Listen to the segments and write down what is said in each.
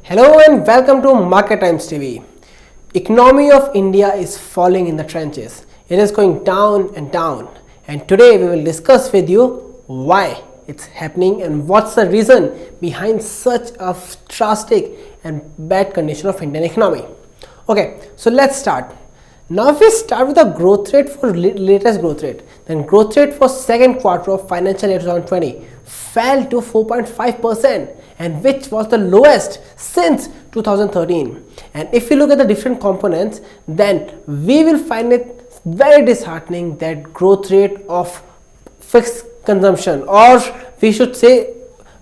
Hello and welcome to Market Times TV. Economy of India is falling in the trenches. It is going down and down. And today we will discuss with you why it's happening and what's the reason behind such a drastic and bad condition of Indian economy. Okay, so let's start. Now if we start with the growth rate for latest growth rate, then growth rate for second quarter of financial year 2020 fell to 4.5%, and which was the lowest since 2013. And if you look at the different components, then we will find it very disheartening that growth rate of fixed consumption, or we should say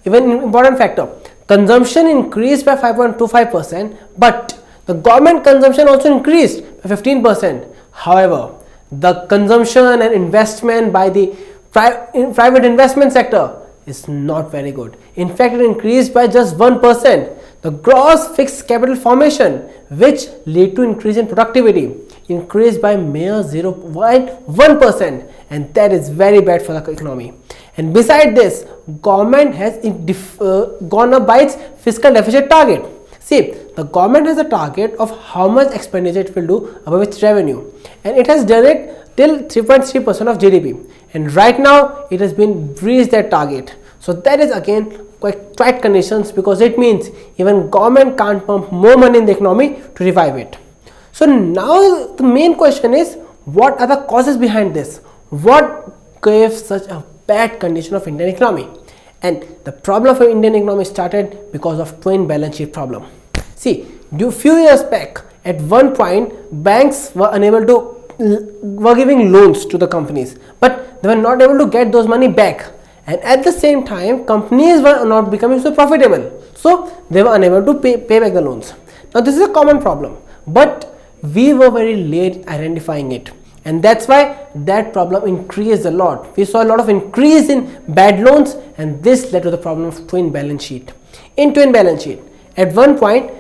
even important factor, consumption increased by 5.25%, but the government consumption also increased by 15%. However, the consumption and investment by the private investment sector is not very good. In fact, it increased by just 1%. The gross fixed capital formation, which led to increase in productivity, increased by mere 0.1%, and that is very bad for the economy. And beside this, government has gone up by its fiscal deficit target. See, the government has a target of how much expenditure it will do above its revenue, and it has done it till 3.3% of GDP, and right now it has been breached that target. So that is again quite tight conditions, because it means even government can't pump more money in the economy to revive it. So now the main question is, what are the causes behind this? What gave such a bad condition of Indian economy? And the problem for Indian economy started because of twin balance sheet problem. See, few years back, at one point, banks were giving loans to the companies, but they were not able to get those money back. And at the same time, companies were not becoming so profitable, so they were unable to pay back the loans. Now this is a common problem, but we were very late identifying it, and that's why that problem increased a lot. We saw a lot of increase in bad loans, and this led to the problem of twin balance sheet. In twin balance sheet, at one point,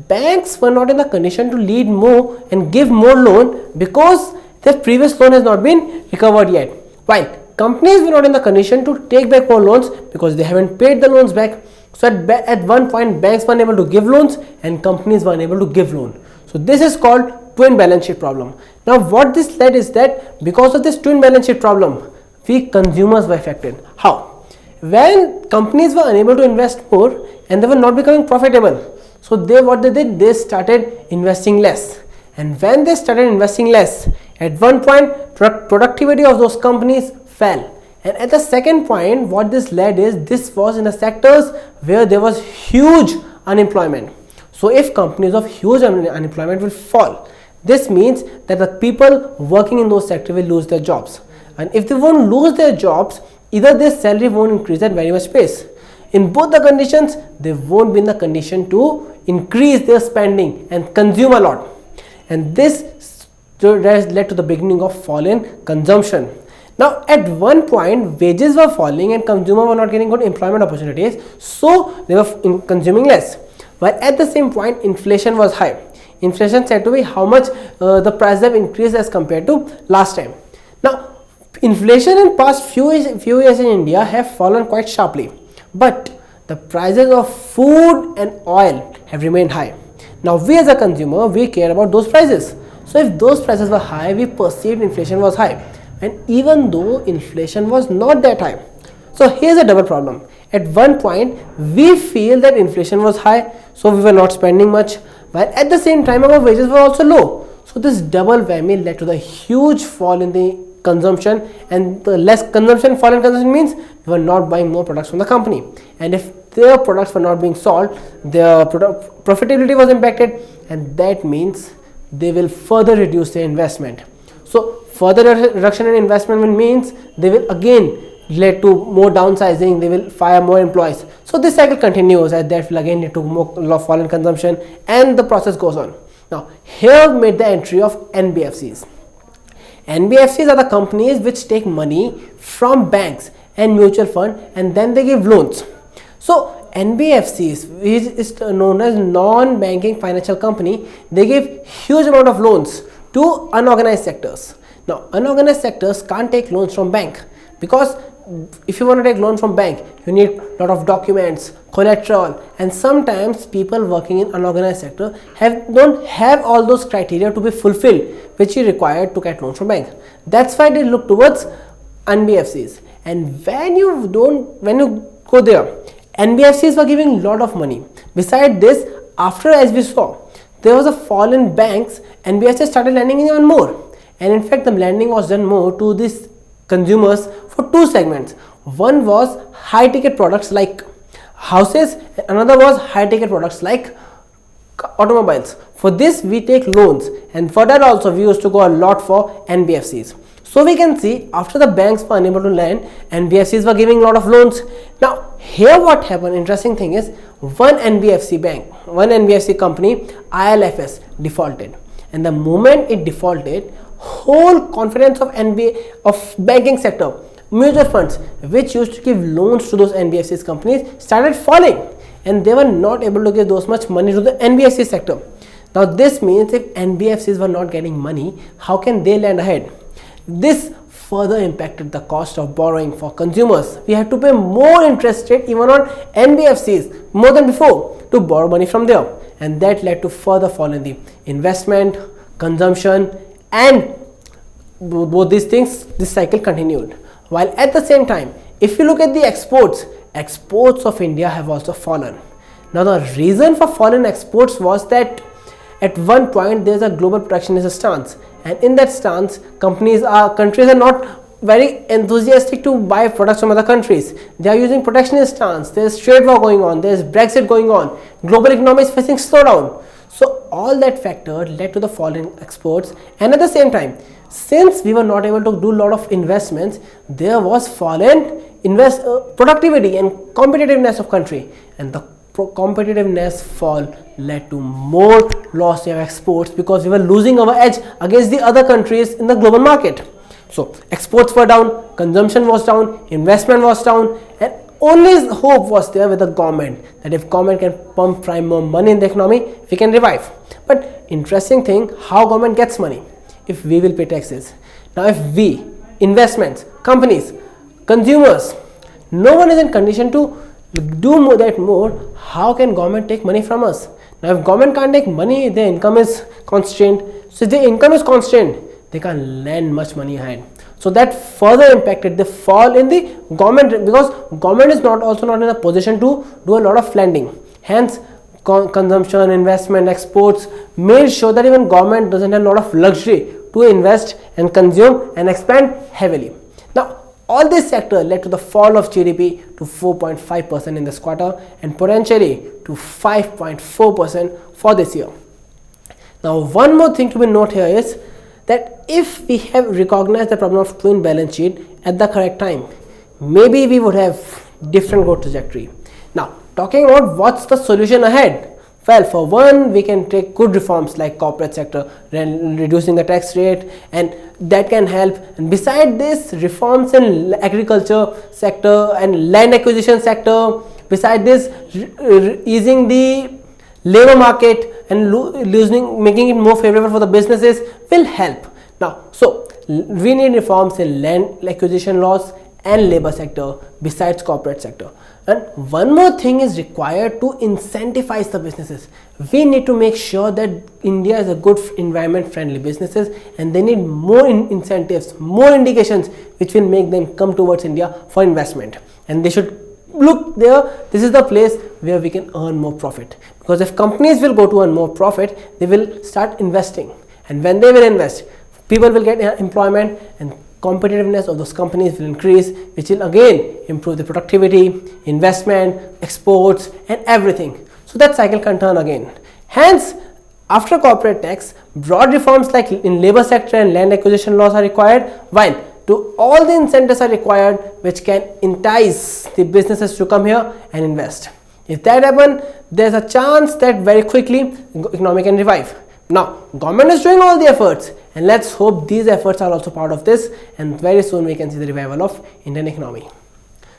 banks were not in the condition to lead more and give more loan because their previous loan has not been recovered yet, while companies were not in the condition to take back more loans because they haven't paid the loans back. So at one point, banks were unable to give loans and companies were unable to give loan. So this is called twin balance sheet problem. Now what this led is that because of this twin balance sheet problem, we consumers were affected. How? When companies were unable to invest more and they were not becoming profitable, so they started investing less. And when they started investing less, at one point productivity of those companies fell. And at the second point, what this led is, this was in the sectors where there was huge unemployment. So if companies of huge unemployment will fall, this means that the people working in those sectors will lose their jobs. And if they won't lose their jobs, either their salary won't increase at very much pace. In both the conditions, they won't be in the condition to increase their spending and consume a lot. And this led to the beginning of fall in consumption. Now at one point, wages were falling and consumers were not getting good employment opportunities, so they were consuming less. While at the same point, inflation was high. Inflation said to be how much the prices have increased as compared to last time. Now inflation in past few years in India have fallen quite sharply, but the prices of food and oil have remained high. Now we as a consumer, we care about those prices. So if those prices were high, we perceived inflation was high. And even though inflation was not that high. So here's a double problem. At one point, we feel that inflation was high, so we were not spending much, while at the same time our wages were also low. So this double whammy led to the huge fall in the consumption, and the less consumption, fall in consumption means we were not buying more products from the company. And if their products were not being sold, their profitability was impacted, and that means they will further reduce their investment. So further reduction in investment means they will again lead to more downsizing, they will fire more employees. So this cycle continues, and that will again lead to more fall in consumption, and the process goes on. Now here made the entry of NBFCs. NBFCs are the companies which take money from banks and mutual fund and then they give loans. So NBFCs, which is known as non-banking financial company, they give huge amount of loans to unorganized sectors. Now unorganized sectors can't take loans from bank because if you want to take loan from bank, you need a lot of documents, collateral, and sometimes people working in unorganized sector don't have all those criteria to be fulfilled which is required to get loan from bank. That's why they look towards NBFCs. And when you go there, NBFCs were giving a lot of money. Besides this, after, as we saw, there was a fall in banks, NBFCs started lending even more. And in fact, the lending was done more to these consumers for two segments. One was high ticket products like houses, another was high ticket products like automobiles. For this we take loans, and for that also we used to go a lot for NBFCs. So we can see after the banks were unable to lend, NBFCs were giving a lot of loans. Now here what happened, interesting thing is, one NBFC company, ILFS, defaulted, and the moment it defaulted, whole confidence of banking sector, mutual funds which used to give loans to those NBFCs companies started falling, and they were not able to give those much money to the NBFC sector. Now this means if NBFCs were not getting money, how can they lend ahead? This further impacted the cost of borrowing for consumers. We had to pay more interest rate even on NBFCs more than before to borrow money from there, and that led to further fall in the investment, consumption, and both these things, this cycle continued. While at the same time, if you look at the exports of India have also fallen. Now the reason for fallen exports was that at one point there is a global protectionist stance, and in that stance countries are not very enthusiastic to buy products from other countries. They are using protectionist stance. There is trade war going on, there is Brexit going on, global economy is facing slowdown. So all that factor led to the fall in exports, and at the same time, since we were not able to do a lot of investments, there was fall in productivity and competitiveness of country, and the competitiveness fall led to more loss in exports because we were losing our edge against the other countries in the global market. So exports were down, consumption was down, investment was down, and only hope was there with the government that if government can pump more money in the economy, we can revive. But interesting thing, how government gets money? If we will pay taxes. Now if we, investments, companies, consumers, no one is in condition to do more, how can government take money from us? Now if government can't take money, their income is constrained. So if their income is constrained, they can't lend much money ahead. So that further impacted the fall in the government, because government is also not in a position to do a lot of lending. Hence consumption, investment, exports made sure that even government doesn't have a lot of luxury to invest and consume and expand heavily. Now all this sector led to the fall of GDP to 4.5% in this quarter and potentially to 5.4% for this year. Now one more thing to be noted here is that if we have recognized the problem of twin balance sheet at the correct time, maybe we would have different growth trajectory. Now talking about what's the solution ahead, well, for one, we can take good reforms like corporate sector, reducing the tax rate, and that can help. And beside this, reforms in agriculture sector and land acquisition sector, beside this, easing the labor market and making it more favorable for the businesses will help. Now, so we need reforms in land acquisition laws and labor sector besides corporate sector. And one more thing is required to incentivize the businesses. We need to make sure that India is a good environment friendly businesses, and they need more incentives, more indications which will make them come towards India for investment, and they should look there. This is the place where we can earn more profit, because if companies will go to earn more profit, they will start investing, and when they will invest, people will get employment and competitiveness of those companies will increase, which will again improve the productivity, investment, exports, and everything. So that cycle can turn again. Hence, after corporate tax, broad reforms like in labor sector and land acquisition laws are required, while to all the incentives are required which can entice the businesses to come here and invest. If that happens, there's a chance that very quickly economy can revive. Now, government is doing all the efforts, and let's hope these efforts are also part of this, and very soon we can see the revival of Indian economy.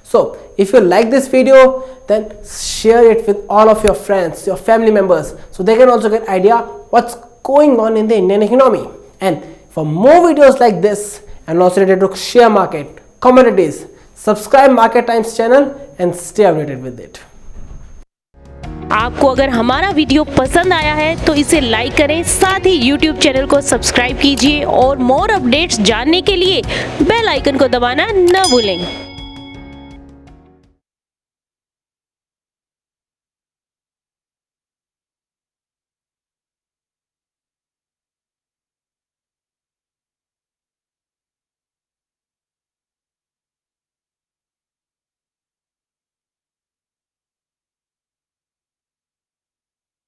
So, if you like this video, then share it with all of your friends, your family members, so they can also get idea what's going on in the Indian economy. And for more videos like this, and also related to share market, commodities, Subscribe Market Times channel and stay updated with it. आपको अगर हमारा video पसंद आया है तो इसे like करें, साथ ही YouTube चैनल को सब्सक्राइब कीजिए और मोर अपडेट्स जानने के लिए बेल आइकन को दबाना न भूलें।